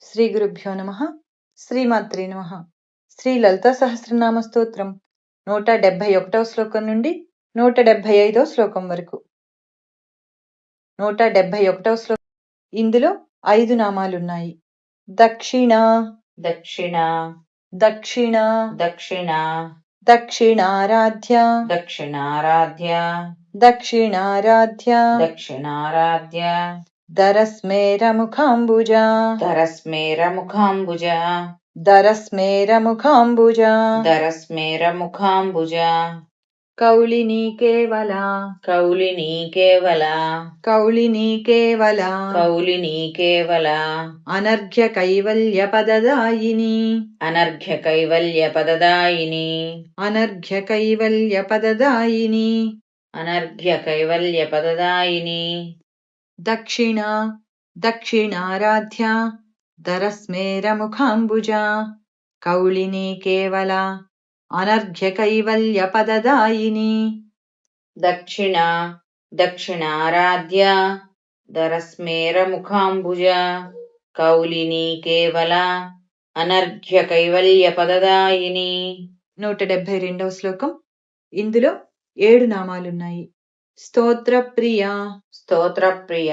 శ్రీ గురుభ్యో నమః. శ్రీమాత్రే నమః. శ్రీ లలితా సహస్రనామ స్తోత్రం 171వ శ్లోకం నుండి 175వ శ్లోకం వరకు. 171వ శ్లోకం. ఇందులో 5 నామాలున్నాయి. దక్షిణ, దక్షిణ, దక్షిణ, దక్షిణ, దక్షిణారాధ్య, దక్షిణారాధ్య, దక్షిణారాధ్య, దక్షిణారాధ్య, దరస్మేరముఖాంబుజ, ధరస్మేరముఖాంబుజ, దరస్మేరముఖాంబుజ, ధరస్మేరముఖాంబుజ, కౌళినీ కేవల, కౌలినీ కేవల, కౌళినీ కేవల, కౌలినీ కేవల, అనర్ఘ్య కైవల్య పదదాయిని, అనర్ఘ్య కైవల్య పదదాయిని, అనర్ఘ్య కైవల్య పదదాయిని, అనర్ఘ్య కైవల్య పదదాయిని, దక్షిణ, దక్షిణారాధ్య, దరస్మేరముఖాంబుజ, కౌళినీ కేవల, అనర్ఘ్య కైవల్య పదదాయిని. దక్షిణ, దక్షిణారాధ్య, ధరస్మేరముఖాంబుజ, కౌలినీ కేవల, అనర్ఘ్య కైవల్య పదదాయిని. 172వ శ్లోకం. ఇందులో 7 నామాలున్నాయి. స్తోత్రప్రియ, స్తోత్రప్రియ,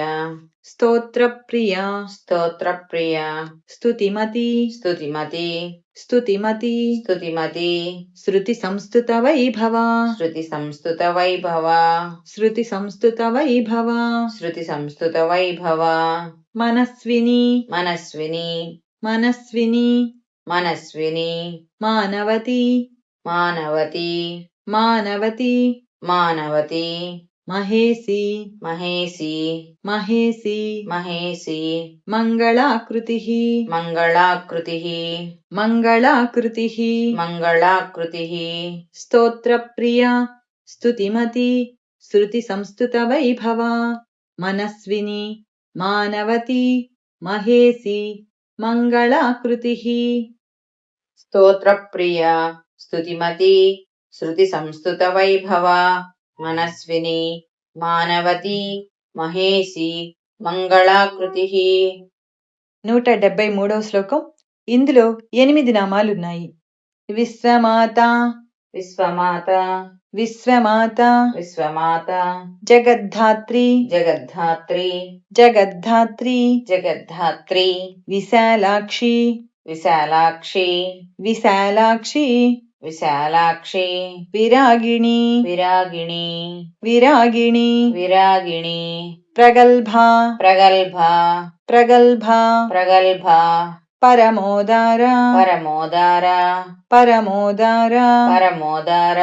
స్తోత్రప్రియ, స్తోత్రప్రియ, స్తుతిమతి, స్తుతిమతి, స్తుతిమతి, స్తుతిమతి, శృతి సంస్థుత వైభవ, శృతి సంస్థుత వైభవ, శృతి సంస్థుత వైభవ, శృతి సంస్థుత వైభవ, మనస్విని, మనస్విని, మనస్విని, మనస్విని, మానవతి, మానవతి, మానవతి, మానవతి, మహేసి, మహేసి, మహేసి, మహేసి, మంగళాకృతి, మంగళాకృతి, మంగళాకృతి, మంగళాకృతి, స్తోత్రప్రియ, స్తుతిమతి, శృతి సంస్థుత వైభవ, మనస్విని, మానవతి, మహేసి, మంగళాకృతి. స్తోత్రప్రియ, స్తుతిమతి, శృతి సంస్థుత వైభవ, మనస్విని, మానవతి, మహేసి, మంగళాకృతి. 173వ శ్లోకం. ఇందులో 8 నామాలున్నాయి. విశ్వమాత, విశ్వమాత, విశ్వమాత, విశ్వమాత, జగద్ధాత్రి, జగద్ధాత్రి, జగద్ధాత్రి, జగద్ధాత్రి, విశాలాక్షి, విశాలాక్షి, విశాలాక్షి, విశాలాక్షి, విరాగిణి, విరాగిణి, విరాగిణి, విరాగిణి, ప్రగల్భ, ప్రగల్భ, ప్రగల్భ, ప్రగల్భ, పరమోదార, పరమోదార, పరమోదార, పరమోదార,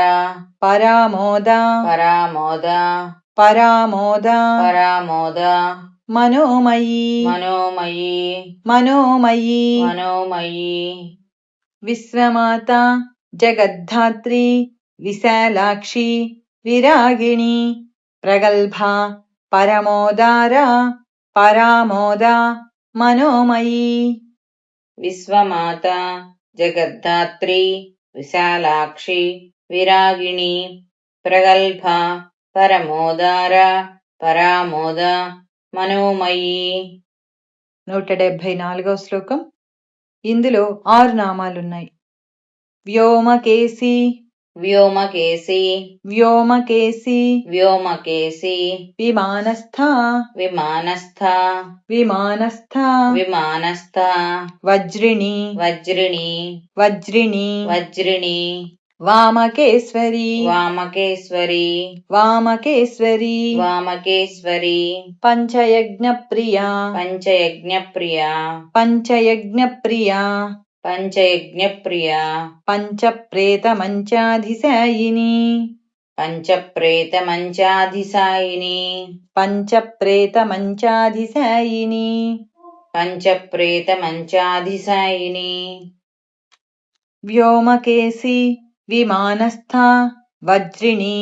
పరామోద, పరామోద, పరామోద, పరామోద, మనోమయీ, మనోమయీ, మనోమయీ, మనోమయీ, విశ్వమాత, జగద్ధాత్రి, విశాలాక్షి, విరాగిణి, ప్రగల్భ, పరమోదార, పరామోద, మనోమయీ. విశ్వమాత, జగద్ధాత్రి, విశాలాక్షి, విరాగిణి, ప్రగల్భ, పరమోదార, పరామోద, మనోమయీ. 174వ శ్లోకం. ఇందులో 6 నామాలున్నాయి. వ్యోమకేసి, వ్యోమకేసి, వ్యోమకేసి, వ్యోమకేసి, విమానస్థ, విమానస్థ, విమానస్థ, విమానస్థ, వజ్రిణి, వజ్రిణి, వజ్రిణి, వజ్రిణి, వామకేశ్వరి, వామకేశ్వరి, వామకేశ్వరి, వామకేశ్వరి, పంచయజ్ఞప్రియ, పంచయజ్ఞప్రియ, పంచయజ్ఞప్రియ, పంచయజ్ఞప్రియ, పంచప్రేతమంచాధిశాయిని, పంచప్రేతమంచాధిశాయిని, పంచప్రేతమంచాధిశాయిని, పంచప్రేతమంచాధిశాయిని, వ్యోమకేసి, విమానస్థ, వజ్రిణి,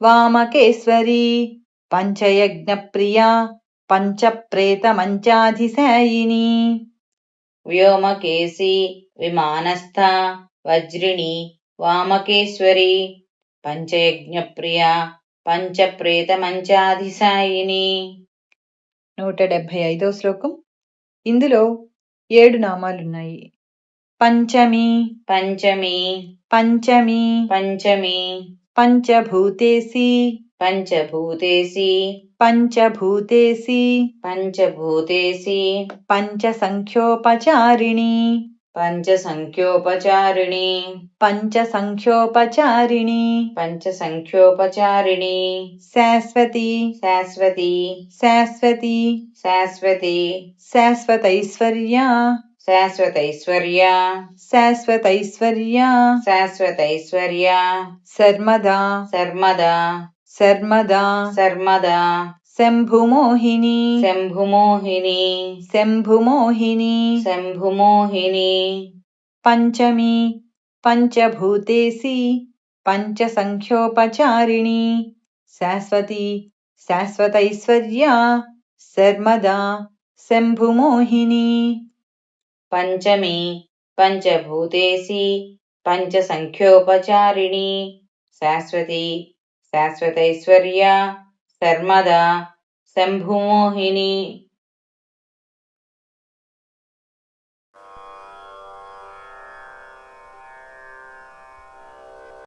వామకేశ్వరి, పంచయజ్ఞప్రియ, పంచప్రేతమంచాధిశాయిని. వ్యోమకేసి, విమానస్థ, వజ్రిణి, వామకేశ్వరి, పంచయజ్ఞప్రియ, పంచప్రేతమంచాధిశాయిని. 175వ శ్లోకం. ఇందులో 7 నామాలున్నాయి. పంచమి పంచమి పంచమి పంచమి పంచభూతేసి పంచభూతేసి పంచభూతేసి పంచభూతేసి పంచసంఖ్యోపచారిణి పంచసంఖ్యోపచారిణి పంచసంఖ్యోపచారిణి పంచసంఖ్యోపచారిణి శాశ్వతి శాశ్వతి శాశ్వతి శాశ్వతి శాశ్వతైశ్వర్య శాశ్వతైశ్వర్య శాశ్వతైశ్వర్య శాశ్వతైశ్వర్య సర్మదా సర్మదా సర్మదా సర్మదా శంభుమోహిని శంభుమోహిని శంభుమోహిని శంభుమోహిని పంచమి పంచభూతేసి పంచసంఖ్యోపచారిణి శాశ్వతి శాశ్వతైశ్వర్య సర్మదా శంభుమోహిని పంచమి పంచభూతేసి పంచసంఖ్యోపచారిణి శాశ్వతి శాశ్వతైశ్వర్య సర్మదా శంభుమోహిని